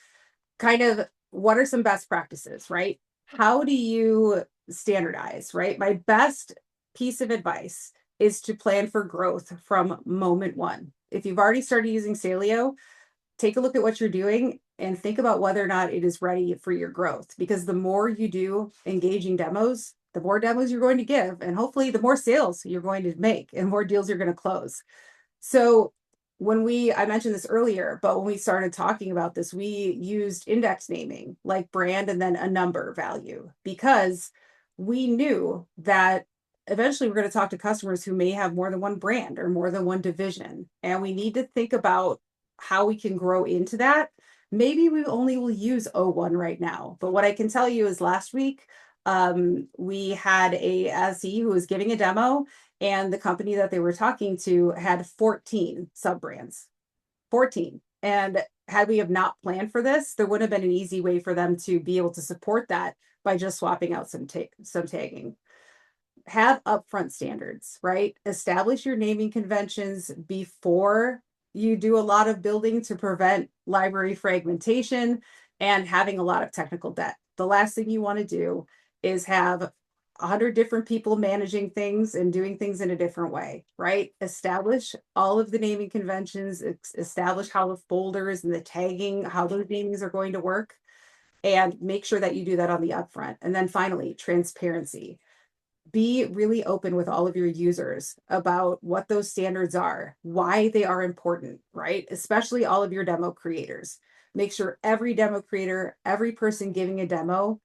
kind of what are some best practices, right? How do you standardize, right? My best piece of advice is to plan for growth from moment one. If you've already started using Saleo, take a look at what you're doing and think about whether or not it is ready for your growth. Because the more you do engaging demos, the more demos you're going to give, and hopefully the more sales you're going to make and more deals you're going to close. So I mentioned this earlier, but when we started talking about this, we used index naming like brand and then a number value, because we knew that eventually we're going to talk to customers who may have more than one brand or more than one division. And we need to think about how we can grow into that. Maybe we only will use O1 right now. But what I can tell you is last week, we had a SE who was giving a demo, and the company that they were talking to had 14 sub brands. 14. And had we have not planned for this, there would have been an easy way for them to be able to support that by just swapping out some tagging. Have upfront standards, right? Establish your naming conventions before you do a lot of building to prevent library fragmentation and having a lot of technical debt. The last thing you want to do is have 100 different people managing things and doing things in a different way, right? Establish all of the naming conventions, establish how the folders and the tagging, how those namings are going to work, and make sure that you do that on the upfront. And then finally, transparency. Be really open with all of your users about what those standards are, why they are important, right? Especially all of your demo creators. Make sure every demo creator, every person giving a demo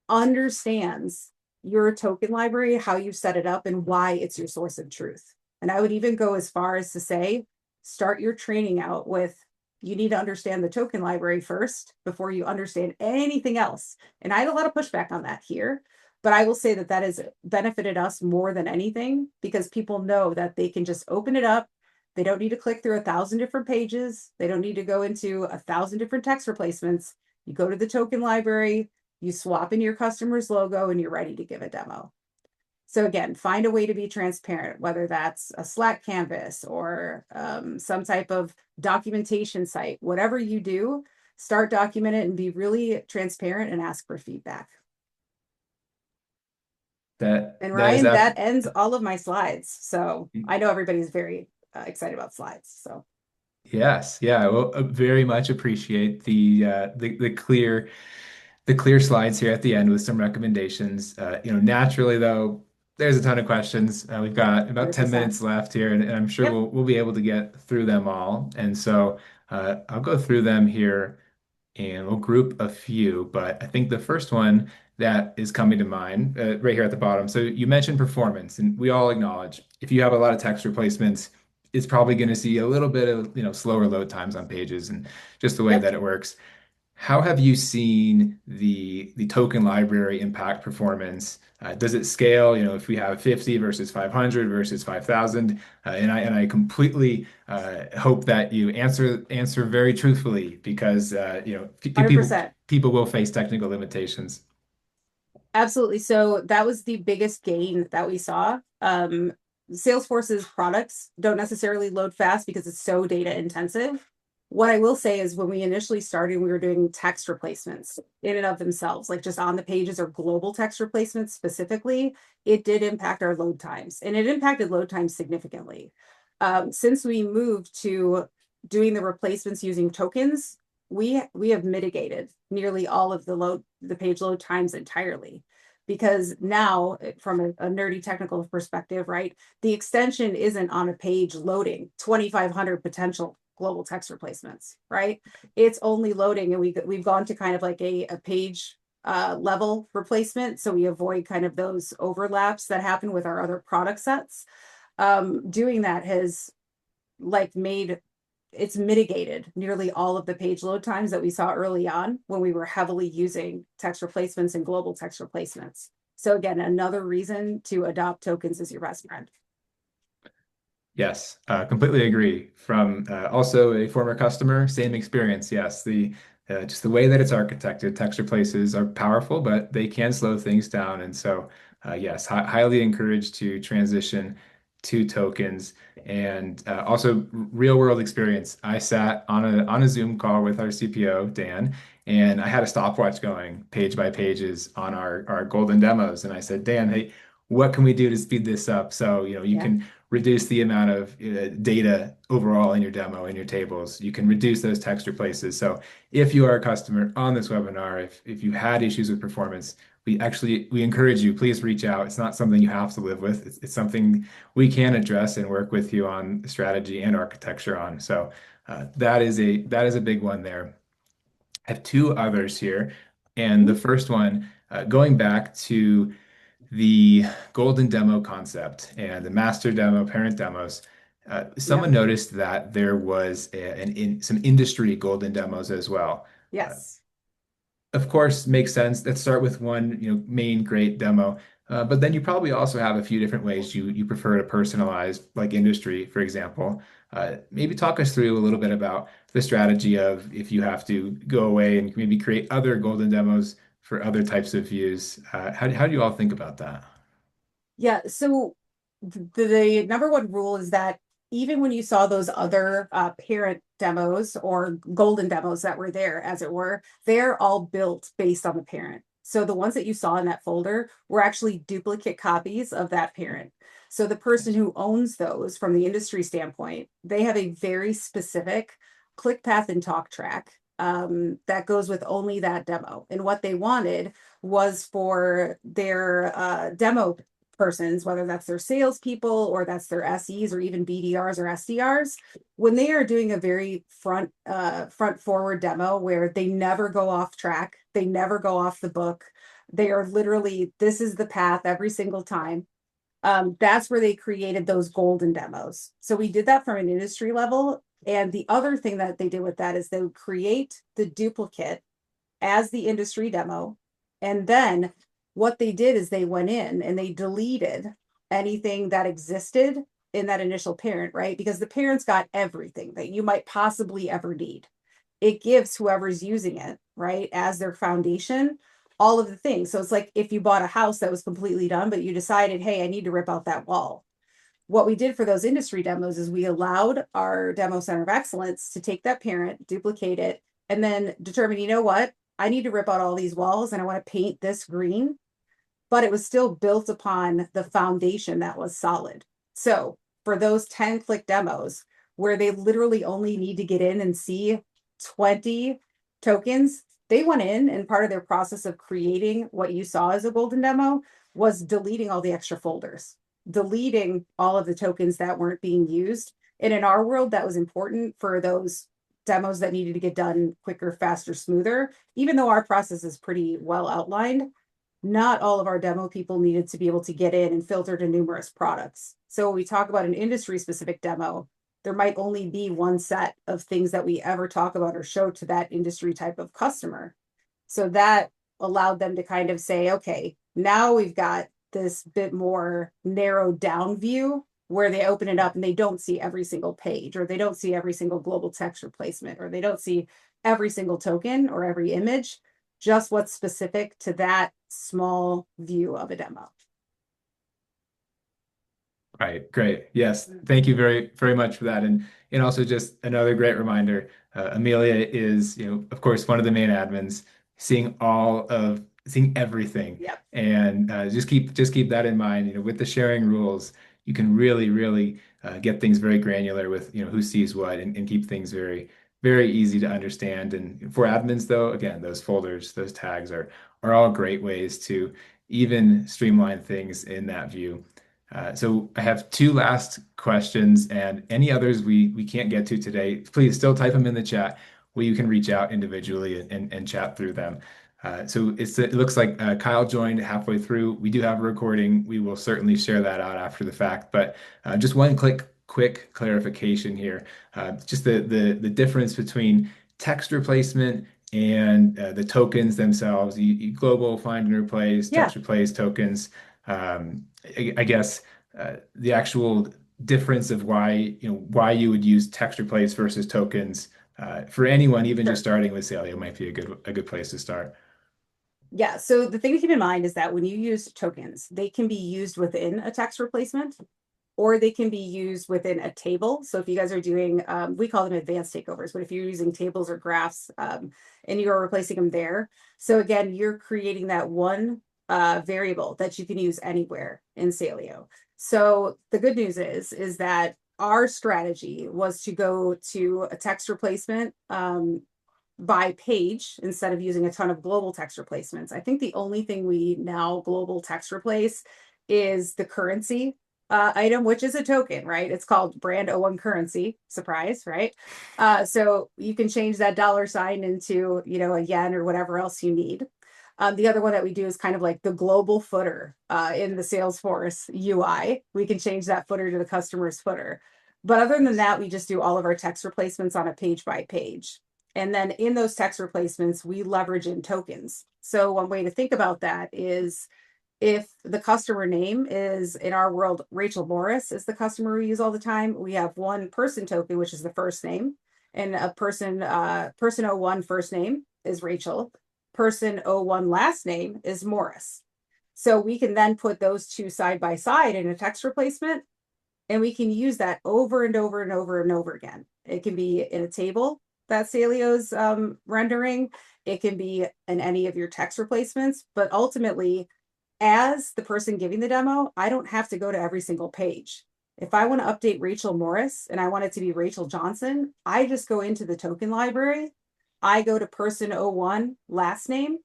understands your token library, how you set it up, and why it's your source of truth. And I would even go as far as to say, start your training out with, you need to understand the token library first before you understand anything else. And I had a lot of pushback on that here, but I will say that that has benefited us more than anything, because people know that they can just open it up. They don't need to click through 1,000 different pages. They don't need to go into 1,000 different text replacements. You go to the token library, you swap in your customer's logo, and you're ready to give a demo. So again, find a way to be transparent, whether that's a Slack canvas or some type of documentation site. Whatever you do, start document it and be really transparent and ask for feedback. And That is Ryan, that ends all of my slides. So I know everybody's very excited about slides. So yes, yeah, well, very much appreciate the clear slides here at the end with some recommendations. Naturally though, there's a ton of questions. We've got about 10 100%. minutes left here, and I'm sure Yep. we'll be able to get through them all. And so I'll go through them here and we'll group a few, but I think the first one that is coming to mind right here at the bottom. So you mentioned performance, and we all acknowledge if you have a lot of text replacements, it's probably going to see a little bit of slower load times on pages and just the way Yep. that it works. How have you seen the token library impact performance? Does it scale? If we have 50 versus 500 versus 5,000, and I completely hope that you answer very truthfully because people 100%. people will face technical limitations. Absolutely. So that was the biggest gain that we saw. Salesforce's products don't necessarily load fast because it's so data intensive. What I will say is when we initially started, we were doing text replacements in and of themselves, like just on the pages or global text replacements specifically, it did impact our load times, and it impacted load times significantly. Since we moved to doing the replacements using tokens, we have mitigated nearly all of the page load times entirely, because now from a nerdy technical perspective, right, the extension isn't on a page loading 2,500 potential global text replacements, right? It's only loading, and we've gone to kind of like a page level replacement, so we avoid kind of those overlaps that happen with our other product sets. Doing that has like made it's mitigated nearly all of the page load times that we saw early on when we were heavily using text replacements and global text replacements. So again, another reason to adopt tokens as your best friend. Yes, completely agree. From also a former customer, same experience. Yes, the just the way that it's architected, text replaces are powerful, but they can slow things down. And so, yes, highly encouraged to transition to tokens and also real world experience. I sat on a Zoom call with our CPO, Dan, and I had a stopwatch going page by pages on our golden demos. And I said, Dan, hey, what can we do to speed this up? So, you Yeah. can reduce the amount of data overall in your demo in your tables. You can reduce those text replaces. So if you are a customer on this webinar, if you had issues with performance, we encourage you, please reach out. It's not something you have to live with. It's something we can address and work with you on strategy and architecture on. So that is a big one there. I have two others here. And the Mhm. first one, going back to the golden demo concept and the master demo, parent demos, someone Yep. noticed that there was some industry golden demos as well. Uh, Yes. of course, makes sense. Let's start with one, main great demo. But then you probably also have a few different ways you prefer to personalize, like industry, for example. Maybe talk us through a little bit about the strategy of if you have to go away and maybe create other golden demos for other types of views. How do you all think about that? Yeah. So the number one rule is that even when you saw those other parent demos or golden demos that were there, as it were, they're all built based on the parent. So the ones that you saw in that folder were actually duplicate copies of that parent. So the person who owns those from the industry standpoint, they have a very specific click path and talk track that goes with only that demo. And what they wanted was for their demo persons, whether that's their salespeople or that's their SEs or even BDRs or SDRs, when they are doing a very front forward demo where they never go off track, they never go off the book, they are literally, this is the path every single time. That's where they created those golden demos. So we did that from an industry level. And the other thing that they did with that is they would create the duplicate as the industry demo. And then what they did is they went in and they deleted anything that existed in that initial parent, right? Because the parent's got everything that you might possibly ever need. It gives whoever's using it, right, as their foundation, all of the things. So it's like if you bought a house that was completely done, but you decided, hey, I need to rip out that wall. What we did for those industry demos is we allowed our demo center of excellence to take that parent, duplicate it, and then determine, you know what, I need to rip out all these walls and I want to paint this green, but it was still built upon the foundation that was solid. So for those 10-click demos where they literally only need to get in and see 20 tokens, they went in and part of their process of creating what you saw as a golden demo was deleting all the extra folders, deleting all of the tokens that weren't being used. And in our world, that was important for those demos that needed to get done quicker, faster, smoother. Even though our process is pretty well outlined, not all of our demo people needed to be able to get in and filter to numerous products. So when we talk about an industry specific demo, there might only be one set of things that we ever talk about or show to that industry type of customer. So that allowed them to kind of say, okay, now we've got this bit more narrowed down view where they open it up and they don't see every single page, or they don't see every single global text replacement, or they don't see every single token or every image, just what's specific to that small view of a demo. Right, great. Yes, thank you very, very much for that. And also just another great reminder, Amelia is, of course, one of the main admins, seeing everything. Yep. And just keep that in mind. With the sharing rules, you can really, really get things very granular with, who sees what, and keep things very, very easy to understand. And for admins, though, again, those folders, those tags are all great ways to even streamline things in that view. So I have two last questions, and any others we can't get to today, please still type them in the chat where you can reach out individually and chat through them. So it looks like Kyle joined halfway through. We do have a recording. We will certainly share that out after the fact, but just one quick clarification here. Just the difference between text replacement and the tokens themselves, global find and replace, Yeah. text replace tokens. I guess the actual difference of why you would use text replace versus tokens for anyone, even just starting with Saleo, might be a good place to start. Yeah. So the thing to keep in mind is that when you use tokens, they can be used within a text replacement, or they can be used within a table. So if you guys are doing, we call them advanced takeovers, but if you're using tables or graphs and you are replacing them there. So again, you're creating that one variable that you can use anywhere in Saleo. So the good news is that our strategy was to go to a text replacement by page instead of using a ton of global text replacements. I think the only thing we now global text replace is the currency item, which is a token, right? It's called brand O1 currency. Surprise, right? So you can change that $ into, a yen or whatever else you need. The other one that we do is kind of like the global footer in the Salesforce UI. We can change that footer to the customer's footer. But other than that, we just do all of our text replacements on a page by page. And then in those text replacements, we leverage in tokens. So one way to think about that is if the customer name is, in our world, Rachel Morris is the customer we use all the time, we have one person token, which is the first name, and a person O1 first name is Rachel. Person O1 last name is Morris. So we can then put those two side by side in a text replacement, and we can use that over and over and over and over again. It can be in a table that Saleo's rendering. It can be in any of your text replacements, but ultimately, as the person giving the demo, I don't have to go to every single page. If I want to update Rachel Morris and I want it to be Rachel Johnson, I just go into the token library. I go to person O1 last name,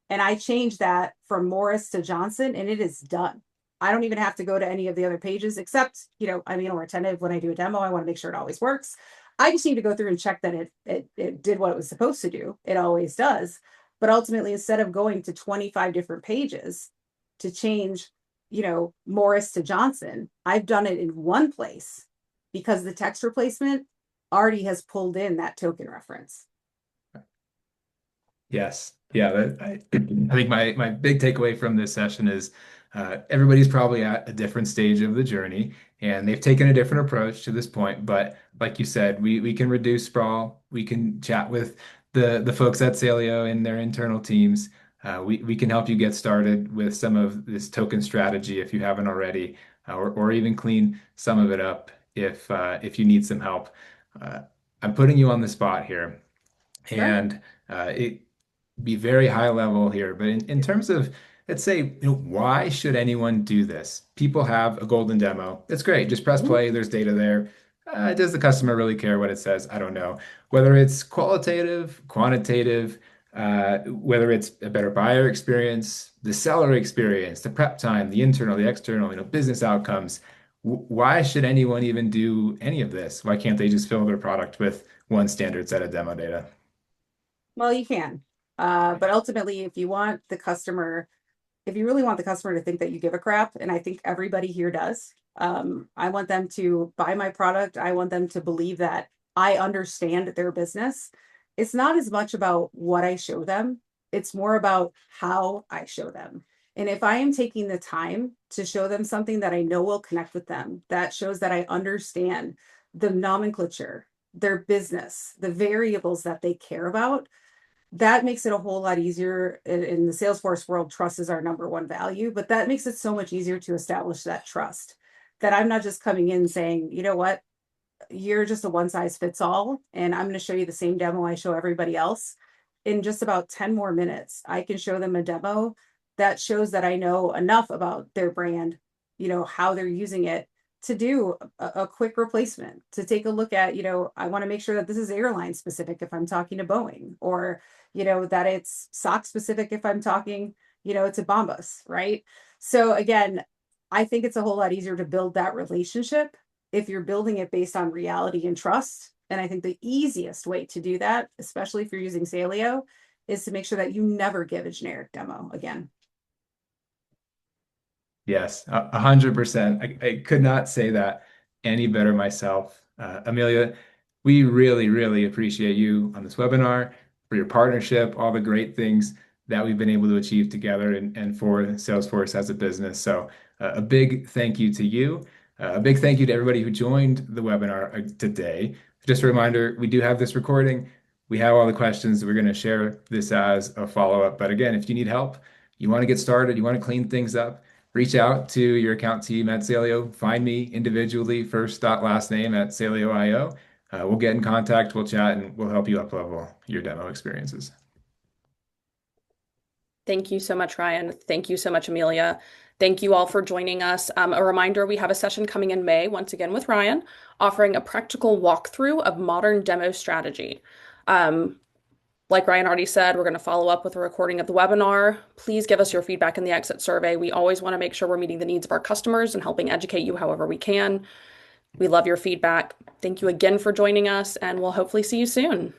and I change that from Morris to Johnson, and it is done. I don't even have to go to any of the other pages except, I'm more attentive when I do a demo. I want to make sure it always works. I just need to go through and check that it did what it was supposed to do. It always does. But ultimately, instead of going to 25 different pages to change, Morris to Johnson, I've done it in one place because the text replacement already has pulled in that token reference. Yes. Yeah, I think my big takeaway from this session is everybody's probably at a different stage of the journey and they've taken a different approach to this point. But like you said, we can reduce sprawl. We can chat with the folks at Saleo and their internal teams. We can help you get started with some of this token strategy if you haven't already, or even clean some of it up if you need some help. Uh, I'm putting you on the spot here. Sure. And it be very high level here, but in terms of, let's say, why should anyone do this? People have a golden demo. It's great. Just press Mhm. play. There's data there. Does the customer really care what it says? I don't know. Whether it's qualitative, quantitative, whether it's a better buyer experience, the seller experience, the prep time, the internal, the external, business outcomes. Why should anyone even do any of this? Why can't they just fill their product with one standard set of demo data? Well, you can. But ultimately, if you really want the customer to think that you give a crap, and I think everybody here does, I want them to buy my product. I want them to believe that I understand their business. It's not as much about what I show them, it's more about how I show them. And if I am taking the time to show them something that I know will connect with them, that shows that I understand the nomenclature, their business, the variables that they care about, that makes it a whole lot easier. In the Salesforce world, trust is our number one value, but that makes it so much easier to establish that trust, that I'm not just coming in saying, you know what, you're just a one size fits all, and I'm going to show you the same demo I show everybody else. In just about 10 more minutes, I can show them a demo that shows that I know enough about their brand, how they're using it, to do a quick replacement, to take a look at, I want to make sure that this is airline specific if I'm talking to Boeing, or, that it's sock specific if I'm talking, to Bombas, right? So again, I think it's a whole lot easier to build that relationship if you're building it based on reality and trust. And I think the easiest way to do that, especially if you're using Saleo, is to make sure that you never give a generic demo again. Yes, 100%. I could not say that any better myself. Amelia, we really, really appreciate you on this webinar, for your partnership, all the great things that we've been able to achieve together and for Salesforce as a business. So a big thank you to you. A big thank you to everybody who joined the webinar today. Just a reminder, we do have this recording. We have all the questions. We're going to share this as a follow-up. But again, if you need help, you want to get started, you want to clean things up, reach out to your account team at Saleo. Find me individually, first dot last name at Saleo.io. We'll get in contact, we'll chat, and we'll help you up level your demo experiences. Thank you so much, Ryan. Thank you so much, Amelia. Thank you all for joining us. A reminder, we have a session coming in May, once again with Ryan, offering a practical walkthrough of modern demo strategy. Like Ryan already said, we're going to follow up with a recording of the webinar. Please give us your feedback in the exit survey. We always want to make sure we're meeting the needs of our customers and helping educate you however we can. We love your feedback. Thank you again for joining us, and we'll hopefully see you soon.